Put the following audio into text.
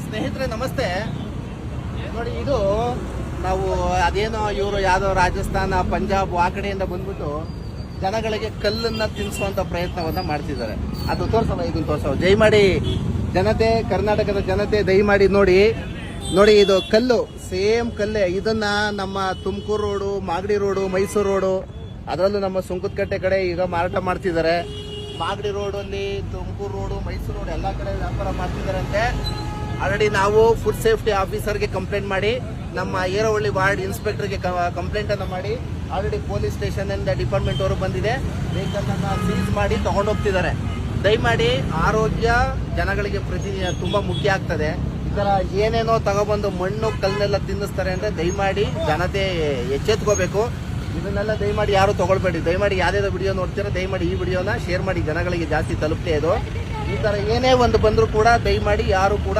ಸ್ನೇಹಿತರೆ ನಮಸ್ತೆ. ನೋಡಿ, ಇದು ನಾವು ಅದೇನೋ ಇವರು ಯಾವುದೋ ರಾಜಸ್ಥಾನ, ಪಂಜಾಬ್ ಆ ಕಡೆಯಿಂದ ಬಂದ್ಬಿಟ್ಟು ಜನಗಳಿಗೆ ಕಲ್ಲನ್ನ ತಿನ್ನಿಸುವಂತ ಪ್ರಯತ್ನವನ್ನ ಮಾಡ್ತಿದ್ದಾರೆ. ಅದು ತೋರ್ಸಲ್ಲ, ಇದನ್ನ ತೋರ್ಸಲ್ಲ. ದಯಮಾಡಿ ಜನತೆ, ಕರ್ನಾಟಕದ ಜನತೆ ದಯಮಾಡಿ ನೋಡಿ. ಇದು ಕಲ್ಲು, ಸೇಮ್ ಕಲ್ಲೇ. ಇದನ್ನ ನಮ್ಮ Tumakuru road, Magadi road, Mysuru road, ಅದರಲ್ಲೂ ನಮ್ಮ ಸುಂಕದಕಟ್ಟೆ ಕಡೆ ಈಗ ಮಾರಾಟ ಮಾಡ್ತಿದ್ದಾರೆ. ಮಾಗಡಿ ರೋಡಲ್ಲಿ, ತುಮಕೂರು ರೋಡು, ಮೈಸೂರು ರೋಡ್ ಎಲ್ಲ ಕಡೆ ವ್ಯಾಪಾರ ಮಾಡ್ತಿದ್ದಾರಂತೆ. ಆಲ್ರೆಡಿ ನಾವು ಫುಡ್ ಸೇಫ್ಟಿ ಆಫೀಸರ್ಗೆ ಕಂಪ್ಲೇಂಟ್ ಮಾಡಿ, ನಮ್ಮ ಏರವಳ್ಳಿ ವಾರ್ಡ್ ಇನ್ಸ್ಪೆಕ್ಟರ್ಗೆ ಕಂಪ್ಲೇಂಟ್ ಅನ್ನು ಮಾಡಿ, ಆಲ್ರೆಡಿ ಪೊಲೀಸ್ ಸ್ಟೇಷನ್ ಇಂದ ಡಿಪಾರ್ಟ್ಮೆಂಟ್ ಅವರು ಬಂದಿದೆ. ವೆಹಿಕಲ್ ಅನ್ನ ಸೀಸ್ ಮಾಡಿ ತಗೊಂಡೋಗ್ತಿದ್ದಾರೆ. ದಯಮಾಡಿ ಆರೋಗ್ಯ ಜನಗಳಿಗೆ ಪ್ರತಿದಿನ ತುಂಬಾ ಮುಖ್ಯ ಆಗ್ತದೆ. ಈ ತರ ಏನೇನೋ ತಗೊಬಂದು ಮಣ್ಣು ಕಲ್ಲನ್ನೆಲ್ಲ ತಿನ್ನಿಸ್ತಾರೆ ಅಂದ್ರೆ ದಯಮಾಡಿ ಜನತೆ ಎಚ್ಚೆತ್ಕೋಬೇಕು. ಇದನ್ನೆಲ್ಲ ದಯಮಾಡಿ ಯಾರು ತಗೊಳ್ಬೇಡಿ. ದಯಮಾಡಿ ಯಾವ್ದಾದ್ರು ವಿಡಿಯೋ ನೋಡ್ತೀರಾ, ದಯಮಾಡಿ ಈ ವಿಡಿಯೋನ ಶೇರ್ ಮಾಡಿ, ಜನಗಳಿಗೆ ಜಾಸ್ತಿ ತಲುಪ್ತೇ ಇದು. ಈ ತರ ಏನೇ ಒಂದು ಬಂದರೂ ಕೂಡ ದಯಮಾಡಿ ಯಾರು ಕೂಡ